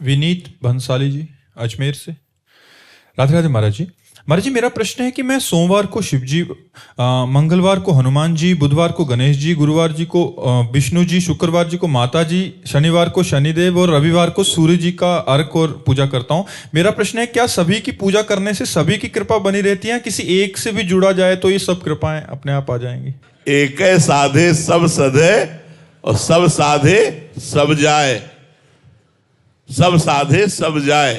विनीत भंसाली जी, अजमेर से। राधे राधे महाराज जी। महाराज जी, मेरा प्रश्न है कि मैं सोमवार को शिव जी, मंगलवार को हनुमान जी, बुधवार को गणेश जी, गुरुवार जी को विष्णु जी, शुक्रवार जी को माता जी, शनिवार को शनिदेव और रविवार को सूर्य जी का अर्घ और पूजा करता हूँ। मेरा प्रश्न है, क्या सभी की पूजा करने से सभी की कृपा बनी रहती है, किसी एक से भी जुड़ा जाए तो ये सब कृपाएं अपने आप आ जाएंगी? एक साधे सब सधे और सब साधे सब जाए। सब साधे सब जाए।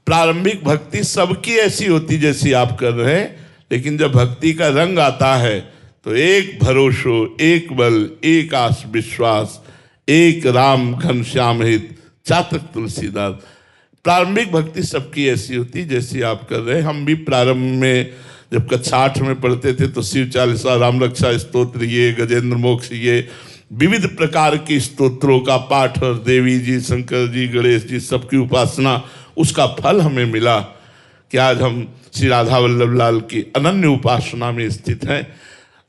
प्रारंभिक भक्ति सबकी ऐसी होती जैसी आप कर रहे हैं, लेकिन जब भक्ति का रंग आता है तो एक भरोसो, एक बल, एक आस विश्वास, एक राम घनश्याम हित चातक तुलसीदास। प्रारंभिक भक्ति सबकी ऐसी होती जैसी आप कर रहे हैं। हम भी प्रारंभ में जब कक्षा 8 में पढ़ते थे तो शिव चालीसा, राम रक्षा स्तोत्र, ये गजेंद्र मोक्ष, ये विविध प्रकार के स्तोत्रों का पाठ और देवी जी, शंकर जी, गणेश जी सबकी उपासना, उसका फल हमें मिला कि आज हम श्री राधा वल्लभ लाल की अनन्य उपासना में स्थित हैं।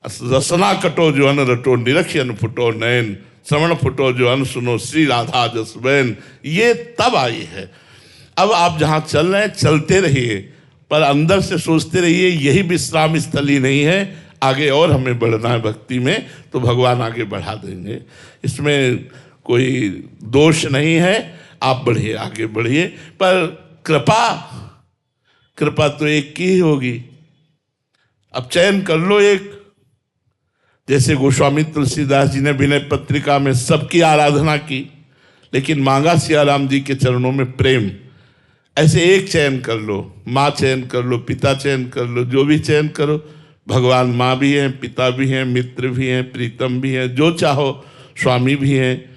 रसना कटो जो अन रटो, निरक्ष अन फुटो नयन, श्रवण फुटो जो अन सुनो, श्री राधा जस बैन। ये तब आई है। अब आप जहाँ चल रहे हैं चलते रहिए, पर अंदर से सोचते रहिए यही विश्राम स्थली नहीं है, आगे और हमें बढ़ना है भक्ति में, तो भगवान आगे बढ़ा देंगे। इसमें कोई दोष नहीं है। आप बढ़िए, आगे बढ़िए, पर कृपा तो एक की ही होगी। अब चयन कर लो एक। जैसे गोस्वामी तुलसीदास जी ने विनय पत्रिका में सबकी आराधना की, लेकिन मांगा सियाराम जी के चरणों में प्रेम। ऐसे एक चयन कर लो, माँ चयन कर लो, पिता चयन कर लो, जो भी चयन करो। भगवान माँ भी हैं, पिता भी हैं, मित्र भी हैं, प्रीतम भी हैं, जो चाहो, स्वामी भी हैं।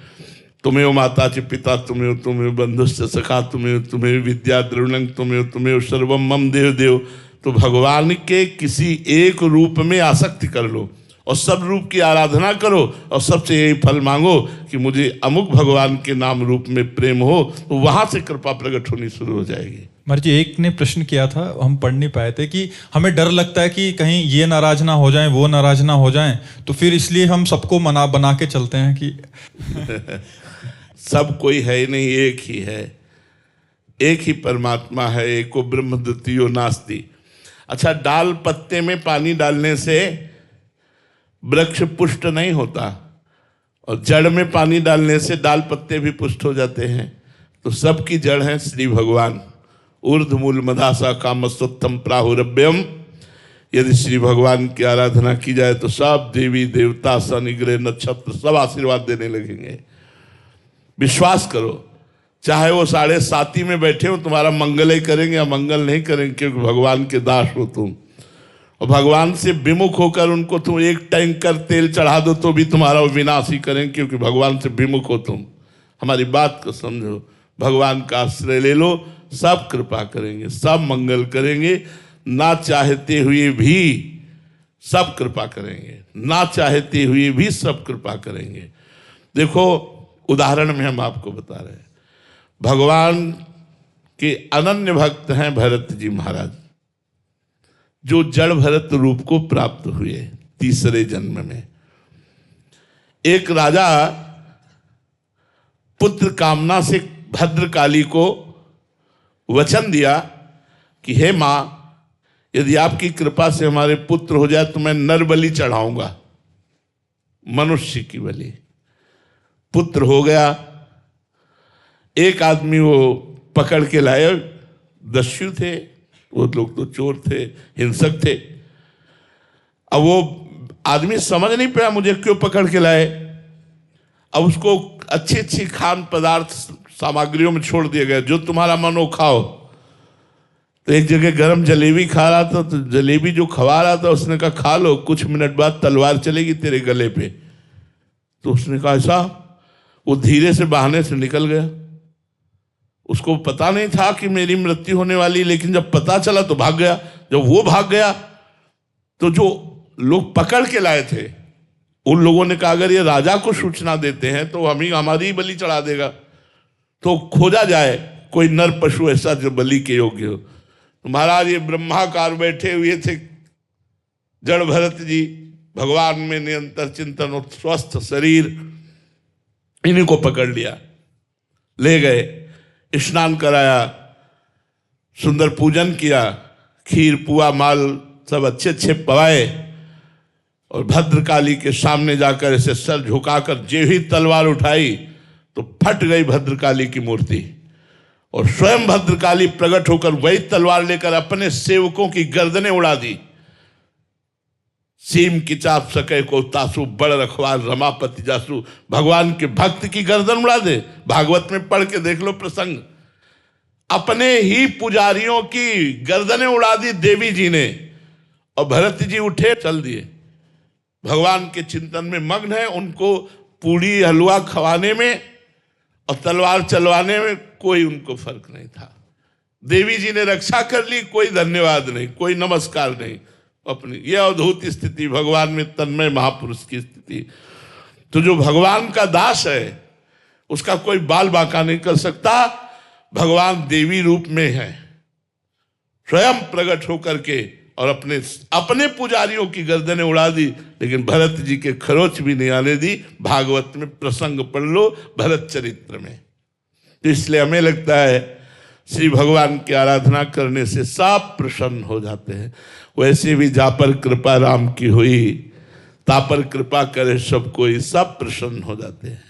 तुम्हें माता च पिता, तुम्हें बंधुश्च सखा, तुम्हें विद्या द्रविणं, तुम्हें सर्वम मम देव देव। तो भगवान के किसी एक रूप में आसक्ति कर लो और सब रूप की आराधना करो और सबसे यही फल मांगो कि मुझे अमुक भगवान के नाम रूप में प्रेम हो, तो वहां से कृपा प्रकट होनी शुरू हो जाएगी। महाराज जी, एक ने प्रश्न किया था, हम पढ़ नहीं पाए थे, कि हमें डर लगता है कि कहीं ये नाराज ना हो जाएं, वो नाराज ना हो जाएं, तो फिर इसलिए हम सबको बना के चलते हैं कि सब कोई है ही नहीं, एक ही है, एक ही परमात्मा है, एको ब्रह्म द्वितीयो नास्ति। अच्छा, डाल पत्ते में पानी डालने से वृक्ष पुष्ट नहीं होता, और जड़ में पानी डालने से डाल पत्ते भी पुष्ट हो जाते हैं। तो सबकी जड़ है श्री भगवान। ऊर्ध्वमूल मदासा कामस्तोत्तम प्राहुरभ्यम। यदि श्री भगवान की आराधना की जाए तो सब देवी देवता, सन, ग्रह, नक्षत्र सब आशीर्वाद देने लगेंगे। विश्वास करो, चाहे वो 7.5 में बैठे हो, तुम्हारा मंगल ही करेंगे या मंगल नहीं करेंगे, क्योंकि भगवान के दास हो तुम। और भगवान से विमुख होकर उनको तुम एक टैंकर तेल चढ़ा दो तो भी तुम्हारा विनाश ही करेंगे, क्योंकि भगवान से विमुख हो तुम। हमारी बात को समझो, भगवान का आश्रय ले लो, सब कृपा करेंगे, सब मंगल करेंगे। ना चाहते हुए भी सब कृपा करेंगे, ना चाहते हुए भी सब कृपा करेंगे। देखो, उदाहरण में हम आपको बता रहे हैं, भगवान के अनन्य भक्त हैं भरत जी महाराज, जो जड़ भरत रूप को प्राप्त हुए 3रे जन्म में। एक राजा पुत्र कामना से भद्रकाली को वचन दिया कि हे मां, यदि आपकी कृपा से हमारे पुत्र हो जाए तो मैं नर बलि चढ़ाऊंगा, मनुष्य की बलि। पुत्र हो गया। एक आदमी वो पकड़ के लाए, दस्यु थे वो लोग, तो चोर थे, हिंसक थे। अब वो आदमी समझ नहीं पाया मुझे क्यों पकड़ के लाए। अब उसको अच्छी अच्छी खान पदार्थ सामग्रियों में छोड़ दिया गया, जो तुम्हारा मन हो खाओ। तो एक जगह गरम जलेबी खा रहा था, तो जलेबी जो खवा रहा था उसने कहा खा लो, कुछ मिनट बाद तलवार चलेगी तेरे गले पे। तो उसने कहा ऐसा? वो धीरे से बहाने से निकल गया। उसको पता नहीं था कि मेरी मृत्यु होने वाली, लेकिन जब पता चला तो भाग गया। जब वो भाग गया तो जो लोग पकड़ के लाए थे उन लोगों ने कहा अगर ये राजा को सूचना देते हैं तो हमारी बलि चढ़ा देगा, तो खोजा जाए कोई नर पशु ऐसा जो बलि के योग्य हो। तो महाराज ये ब्रह्माकार बैठे हुए थे जड़ भरत जी, भगवान में निरंतर चिंतन और स्वस्थ शरीर, इन्हीं को पकड़ लिया, ले गए। स्नान कराया, सुंदर पूजन किया, खीर पुआ माल सब अच्छे अच्छे पवाए, और भद्रकाली के सामने जाकर ऐसे सर झुकाकर जे ही तलवार उठाई तो फट गई भद्रकाली की मूर्ति, और स्वयं भद्रकाली प्रकट होकर वही तलवार लेकर अपने सेवकों की गर्दनें उड़ा दी। सीम की चाप सके को तासु, बड़ रखवार रमापति जासु। भगवान के भक्त की गर्दन उड़ा दे। भागवत में पढ़ के देख लो प्रसंग। अपने ही पुजारियों की गर्दनें उड़ा दी देवी जी ने, और भरत जी उठे चल दिए। भगवान के चिंतन में मग्न है, उनको पूड़ी हलवा खवाने में और तलवार चलवाने में कोई उनको फर्क नहीं था। देवी जी ने रक्षा कर ली, कोई धन्यवाद नहीं, कोई नमस्कार नहीं। अपनी यह अद्भुत स्थिति, भगवान में तन्मय महापुरुष की स्थिति। तो जो भगवान का दास है उसका कोई बाल बांका नहीं कर सकता। भगवान देवी रूप में है, स्वयं प्रकट होकर के, और अपने पुजारियों की गर्दनें उड़ा दी, लेकिन भरत जी के खरोच भी नहीं आने दी। भागवत में प्रसंग पढ़ लो, भरत चरित्र में। तो इसलिए हमें लगता है श्री भगवान की आराधना करने से सब प्रसन्न हो जाते हैं। वैसे भी जा पर कृपा राम की हुई, ता पर कृपा करे सब कोई, सब प्रसन्न हो जाते हैं।